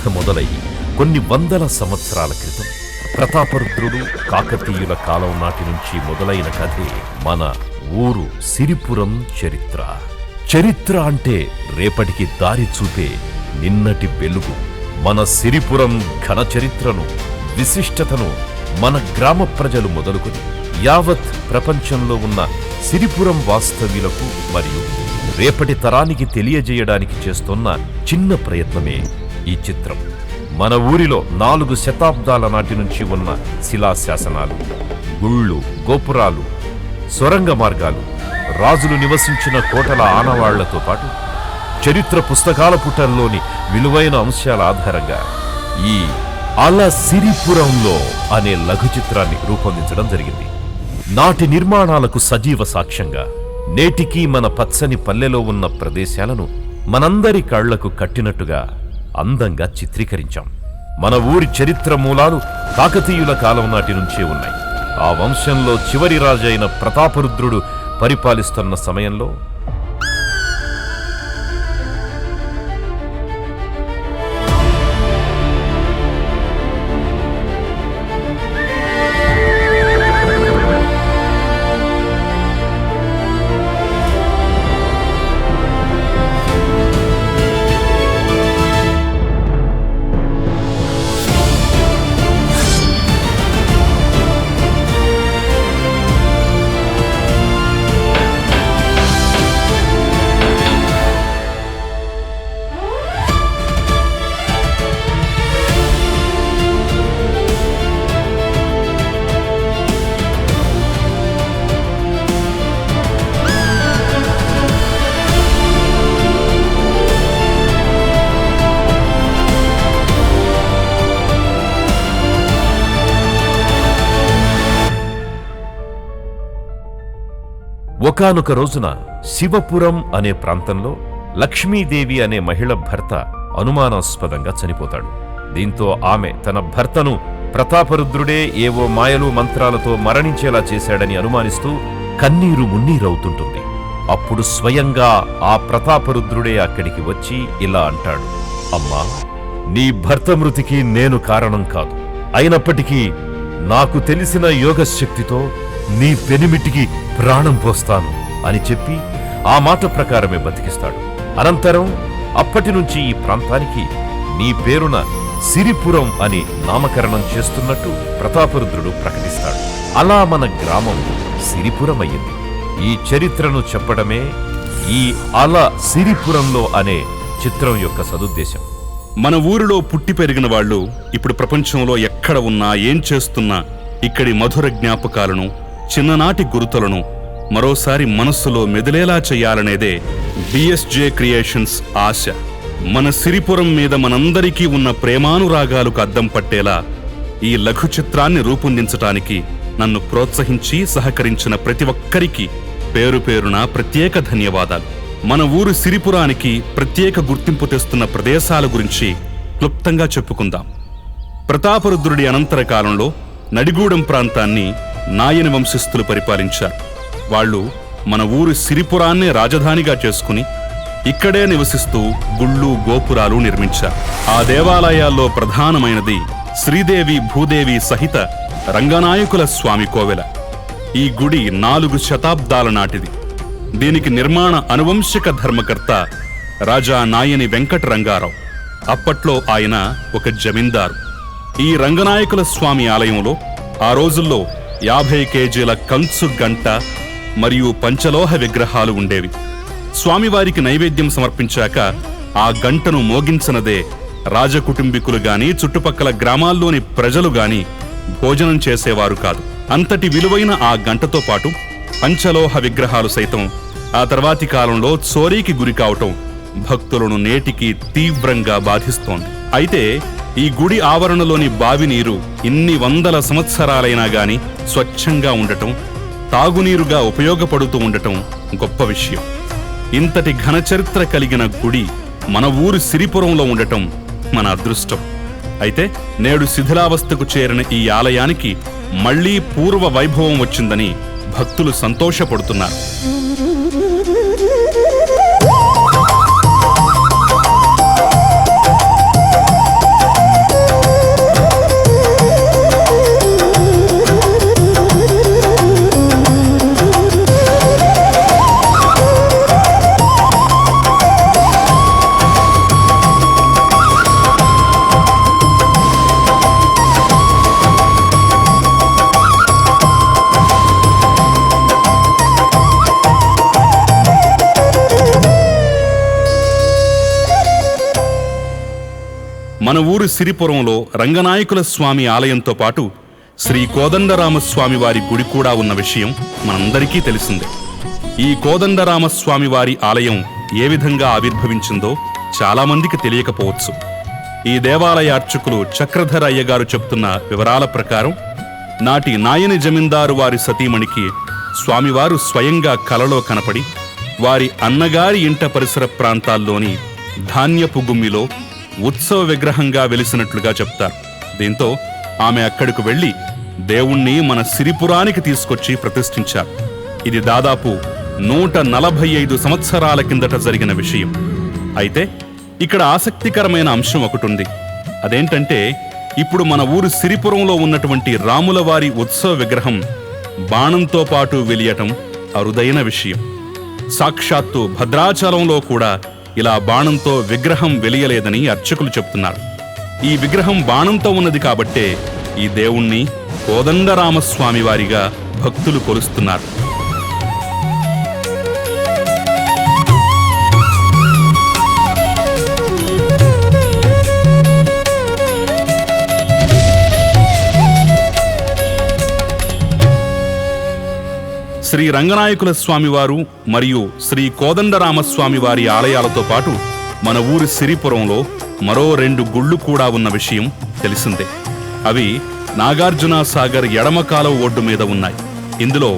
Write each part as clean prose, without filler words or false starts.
కథ మొదలయ్యి కొన్ని వందల సంవత్సరాల క్రితం ప్రతాపరుద్రుడు కాకతీయుల కాలం నాటి నుంచి మొదలైన కథే మన ఊరు సిరిపురం చరిత్ర. చరిత్ర అంటే రేపటికి దారి చూపే నిన్నటి వెలుగు. మన సిరిపురం ఘన చరిత్రను, విశిష్టతను మన గ్రామ ప్రజలు మొదలుకొని యావత్ ప్రపంచంలో ఉన్న సిరిపురం వాస్తవ్యులకు మరియు రేపటి తరానికి తెలియజేయడానికి చేస్తున్న చిన్న ప్రయత్నమే ఈ చిత్రం. మన ఊరిలో 4 శతాబ్దాల నాటి నుంచి ఉన్న శిలాశాసనాలు, గుళ్ళు, గోపురాలు, సొరంగ మార్గాలు, రాజులు నివసించిన కోటల ఆనవాళ్లతో పాటు చరిత్ర పుస్తకాల పుటల్లోని విలువైన అంశాల ఆధారంగా ఈ అల సిరిపురంలో అనే లఘు చిత్రాన్ని రూపొందించడం జరిగింది. నాటి నిర్మాణాలకు సజీవ సాక్ష్యంగా నేటికీ మన పచ్చని పల్లెలో ఉన్న ప్రదేశాలను మనందరి కళ్లకు కట్టినట్టుగా అందంగా చిత్రీకరించాం. మన ఊరి చరిత్ర మూలాలు కాకతీయుల కాలం నాటి నుంచే ఉన్నాయి. ఆ వంశంలో చివరి రాజైన ప్రతాపరుద్రుడు పరిపాలిస్తున్న సమయంలో ఒకానొక రోజున శివపురం అనే ప్రాంతంలో లక్ష్మీదేవి అనే మహిళ భర్త అనుమానాస్పదంగా చనిపోతాడు. దీంతో ఆమె తన భర్తను ప్రతాపరుద్రుడే ఏవో మాయలు మంత్రాలతో మరణించేలా చేశాడని అనుమానిస్తూ కన్నీరు మున్నీరవుతుంటుంది. అప్పుడు స్వయంగా ఆ ప్రతాపరుద్రుడే అక్కడికి వచ్చి ఇలా అంటాడు: అమ్మా, నీ భర్త మృతికి నేను కారణం కాదు. అయినప్పటికీ నాకు తెలిసిన యోగశక్తితో నీ పెనిమిటికి ప్రాణం పోస్తాను అని చెప్పి ఆ మాట ప్రకారమే బతికిస్తాడు. అనంతరం అప్పటి నుంచి ఈ ప్రాంతానికి నీ పేరున సిరిపురం అని నామకరణం చేస్తున్నట్టు ప్రతాపరుద్రుడు ప్రకటిస్తాడు. అలా మన గ్రామం సిరిపురం అయ్యింది. ఈ చరిత్రను చెప్పడమే ఈ అల సిరిపురంలో అనే చిత్రం యొక్క సదుద్దేశం. మన ఊరిలో పుట్టి పెరిగిన వాళ్ళు ఇప్పుడు ప్రపంచంలో ఎక్కడ ఉన్నా, ఏం చేస్తున్నా ఇక్కడి మధుర జ్ఞాపకాలను, చిన్ననాటి గుర్తులను మరోసారి మనస్సులో మెదిలేలా చెయ్యాలనేదే బిఎస్జే క్రియేషన్స్ ఆశ. మన సిరిపురం మీద మనందరికీ ఉన్న ప్రేమానురాగాలకు అద్దం పట్టేలా ఈ లఘు చిత్రాన్ని రూపొందించటానికి నన్ను ప్రోత్సహించి సహకరించిన ప్రతి ఒక్కరికి పేరు పేరున ప్రత్యేక ధన్యవాదాలు. మన ఊరు సిరిపురానికి ప్రత్యేక గుర్తింపు తెస్తున్న ప్రదేశాల గురించి క్లుప్తంగా చెప్పుకుందాం. ప్రతాపరుద్రుడి అనంతర కాలంలో నడిగూడెం ప్రాంతాన్ని నాయని వంశస్థులు పరిపాలించారు. వాళ్ళు మన ఊరు సిరిపురాన్నే రాజధానిగా చేసుకుని ఇక్కడే నివసిస్తూ గుళ్ళు, గోపురాలు నిర్మించారు. ఆ దేవాలయాల్లో ప్రధానమైనది శ్రీదేవి భూదేవి సహిత రంగనాయకుల స్వామి కోవెల. ఈ గుడి 4 శతాబ్దాల నాటిది. దీనికి నిర్మాణ అనువంశిక ధర్మకర్త రాజా నాయని వెంకట రంగారావు. అప్పట్లో ఆయన ఒక జమీందారు. ఈ రంగనాయకుల స్వామి ఆలయంలో ఆ రోజుల్లో 50 కేజీల కంచు గంట మరియు పంచలోహ విగ్రహాలు ఉండేవి. స్వామివారికి నైవేద్యం సమర్పించాక ఆ గంటను మోగించనదే రాజకుటుంబీకులు గాని, చుట్టుపక్కల గ్రామాల్లోని ప్రజలు గాని భోజనం చేసేవారు కాదు. అంతటి విలువైన ఆ గంటతో పాటు పంచలోహ విగ్రహాలు సైతం ఆ తర్వాతి కాలంలో చోరీకి గురి కావటం భక్తులను నేటికి తీవ్రంగా బాధిస్తోంది. అయితే ఈ గుడి ఆవరణలోని బావి నీరు ఇన్ని వందల సంవత్సరాలైనా గాని స్వచ్ఛంగా ఉండటం, తాగునీరుగా ఉపయోగపడుతూ ఉండటం గొప్ప విషయం. ఇంతటి ఘనచరిత్ర కలిగిన గుడి మన ఊరు సిరిపురంలో ఉండటం మన అదృష్టం. అయితే నేడు శిథిలావస్థకు చేరిన ఈ ఆలయానికి మళ్లీ పూర్వ వైభవం వచ్చిందని భక్తులు సంతోషపడుతున్నారు. మన ఊరు సిరిపురంలో రంగనాయకుల స్వామి ఆలయంతో పాటు శ్రీ కోదండరామస్వామి వారి గుడి కూడా ఉన్న విషయం మనందరికీ తెలిసిందే. ఈ కోదండరామస్వామి వారి ఆలయం ఏ విధంగా ఆవిర్భవించిందో చాలామందికి తెలియకపోవచ్చు. ఈ దేవాలయ అర్చకులు చక్రధర అయ్య గారు చెప్తున్న వివరాల ప్రకారం నాటి నాయని జమీందారు వారి సతీమణికి స్వామివారు స్వయంగా కలలో కనపడి వారి అన్నగారి ఇంట పరిసర ప్రాంతాల్లోని ధాన్యపు గుమ్మిలో ఉత్సవ విగ్రహంగా వెలిసినట్లుగా చెప్తారు. దీంతో ఆమె అక్కడికి వెళ్లి దేవుణ్ణి మన సిరిపురానికి తీసుకొచ్చి ప్రతిష్ఠించారు. ఇది దాదాపు 145 సంవత్సరాల కిందట జరిగిన విషయం. అయితే ఇక్కడ ఆసక్తికరమైన అంశం ఒకటి ఉంది. అదేంటంటే ఇప్పుడు మన ఊరు సిరిపురంలో ఉన్నటువంటి రాములవారి ఉత్సవ విగ్రహం బాణంతో పాటు వెలియటం అరుదైన విషయం. సాక్షాత్తు భద్రాచలంలో కూడా ఇలా బాణంతో విగ్రహం వెలియలేదని అర్చకులు చెప్తున్నారు. ఈ విగ్రహం బాణంతో ఉన్నది కాబట్టే ఈ దేవుణ్ణి కోదండరామస్వామి వారిగా భక్తులు కొలుస్తున్నారు. శ్రీ రంగనాయకుల స్వామివారు మరియు శ్రీ కోదండరామస్వామి వారి ఆలయాలతో పాటు మన ఊరి సిరిపురంలో మరో 2 గుళ్ళు కూడా ఉన్న విషయం తెలిసిందే. అవి నాగార్జున సాగర్ ఎడమ కాలువ ఒడ్డు మీద ఉన్నాయి. ఇందులో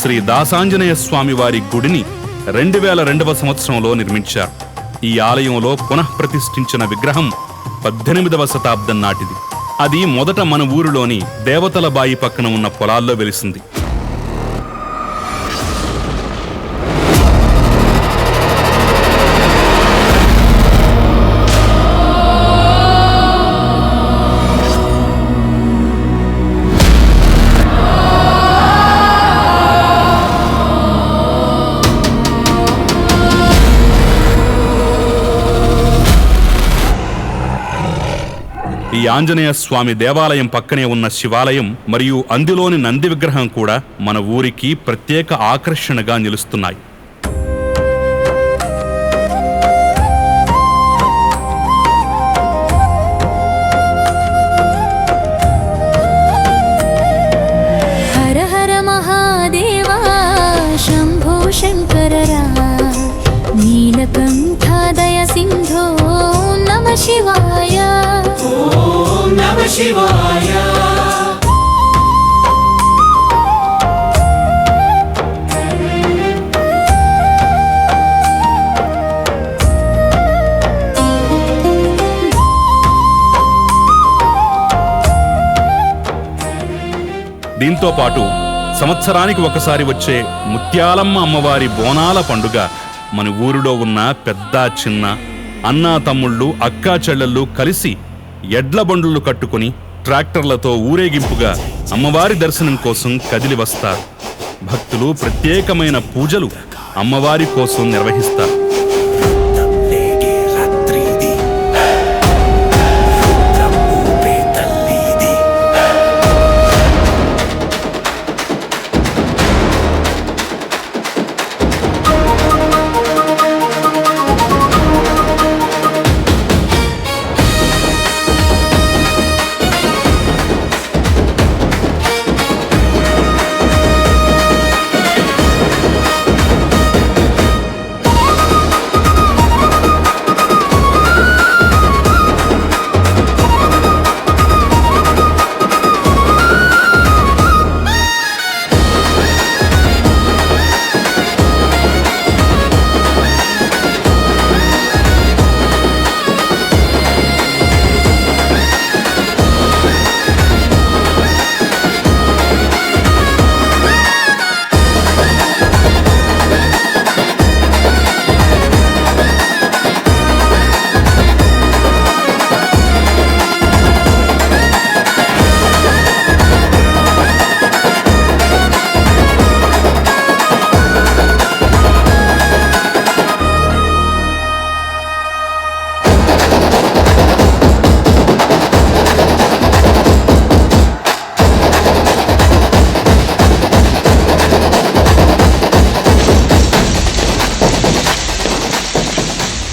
శ్రీ దాసాంజనేయ స్వామి వారి గుడిని 2002వ సంవత్సరంలో నిర్మించారు. ఈ ఆలయంలో పునఃప్రతిష్ఠించిన విగ్రహం 18వ శతాబ్దం నాటిది. అది మొదట మన ఊరిలోని దేవతల బాయి పక్కన ఉన్న పొలాల్లో వెలిసింది. ఈ ఆంజనేయ స్వామి దేవాలయం పక్కనే ఉన్న శివాలయం మరియు అందులోని నంది విగ్రహం కూడా మన ఊరికి ప్రత్యేక ఆకర్షణగా నిలుస్తున్నాయి. హర హర మహాదేవా శంభో శంకరరా నీలకంఠాదయ సింధో నమ శివాయ ఓం నమ శివాయ. దీంతో పాటు సంవత్సరానికి ఒకసారి వచ్చే ముత్యాలమ్మ అమ్మవారి బోనాల పండుగ మన ఊరిలో ఉన్న పెద్ద చిన్న అన్నా తమ్ముళ్ళు అక్కా చెల్లెళ్ళు కలిసి ఎడ్ల బండులు కట్టుకుని ట్రాక్టర్లతో ఊరేగింపుగా అమ్మవారి దర్శనం కోసం కదిలి వస్తారు. భక్తులు ప్రత్యేకమైన పూజలు అమ్మవారి కోసం నిర్వహిస్తారు.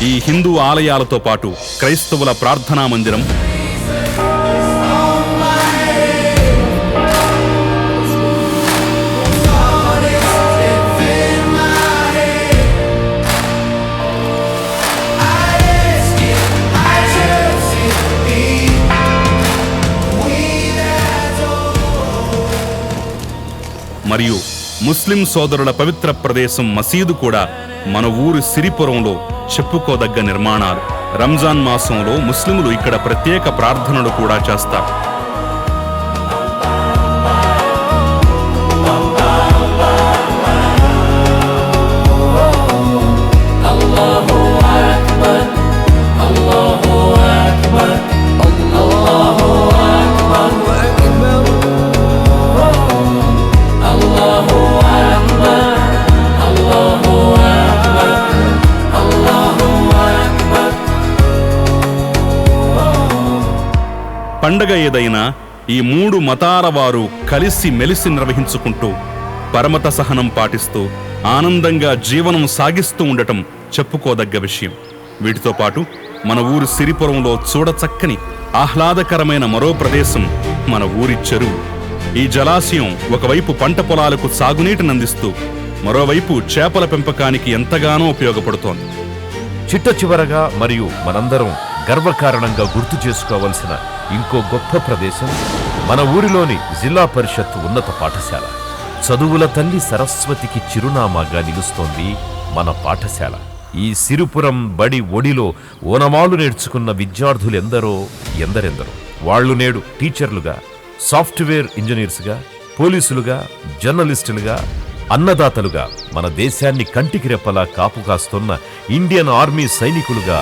ఈ హిందూ ఆలయాలతో పాటు క్రైస్తవుల ప్రార్థనా మందిరం, మరియు ముస్లిం సోదరుల పవిత్ర ప్రదేశం మసీదు కూడా మన ఊరు సిరిపురంలో చెప్పుకోదగ్గ నిర్మాణాలు. రంజాన్ మాసంలో ముస్లింలు ఇక్కడ ప్రత్యేక ప్రార్థనలు కూడా చేస్తారు. పండగ ఏదైనా ఈ మూడు మతాల వారు కలిసి మెలిసి నిర్వహించుకుంటూ పరమత సహనం పాటిస్తూ ఆనందంగా జీవనం సాగిస్తూ ఉండటం చెప్పుకోదగ్గ విషయం. వీటితో పాటు మన ఊరు సిరిపురంలో చూడచక్కని ఆహ్లాదకరమైన మరో ప్రదేశం మన ఊరి చెరువు. ఈ జలాశయం ఒకవైపు పంట పొలాలకు సాగునీటినందిస్తూ మరోవైపు చేపల పెంపకానికి ఎంతగానో ఉపయోగపడుతోంది. చిట్ట చివరగా మరియు మనందరం గర్వకారణంగా గుర్తు చేసుకోవలసిన ఇంకో గొప్ప ప్రదేశం మన ఊరిలోని జిల్లా పరిషత్ ఉన్నత పాఠశాల. చదువుల తల్లి సరస్వతికి చిరునామాగా నిలుస్తోంది మన పాఠశాల. ఈ సిరిపురం బడి ఒడిలో ఓనమాలు నేర్చుకున్న విద్యార్థులెందరో ఎందరెందరో. వాళ్ళు నేడు టీచర్లుగా, సాఫ్ట్వేర్ ఇంజనీర్స్గా, పోలీసులుగా, జర్నలిస్టులుగా, అన్నదాతలుగా, మన దేశాన్ని కంటికి రెప్పలా కాపు కాస్తున్న ఇండియన్ ఆర్మీ సైనికులుగా,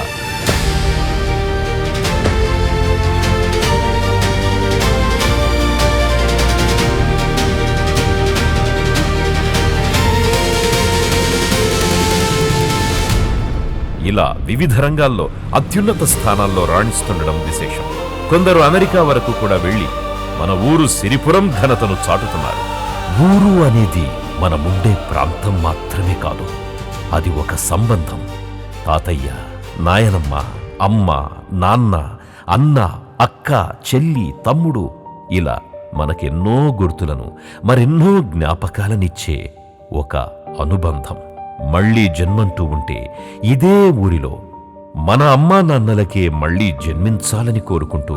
ఇలా వివిధ రంగాల్లో అత్యున్నత స్థానాల్లో రాణిస్తుండడం విశేషం. కొందరు అమెరికా వరకు కూడా వెళ్లి మన ఊరు సిరిపురం ఘనతను చాటుతున్నారు. ఊరు అనేది మన ముండే ప్రాంతం మాత్రమే కాదు, అది ఒక సంబంధం. తాతయ్య, నాయనమ్మ, అమ్మ, నాన్న, అన్న, అక్క, చెల్లి, తమ్ముడు, ఇలా మనకెన్నో గుర్తులను, మరెన్నో జ్ఞాపకాలనిచ్చే ఒక అనుబంధం. మళ్లీ జన్మంటూ ఉంటే ఇదే ఊరిలో మన అమ్మా నాన్నలకే మళ్లీ జన్మించాలని కోరుకుంటూ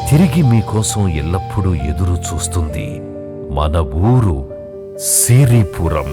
తిరిగి మీకోసం ఎల్లప్పుడూ ఎదురు చూస్తుంది మన ఊరు సిరిపురం.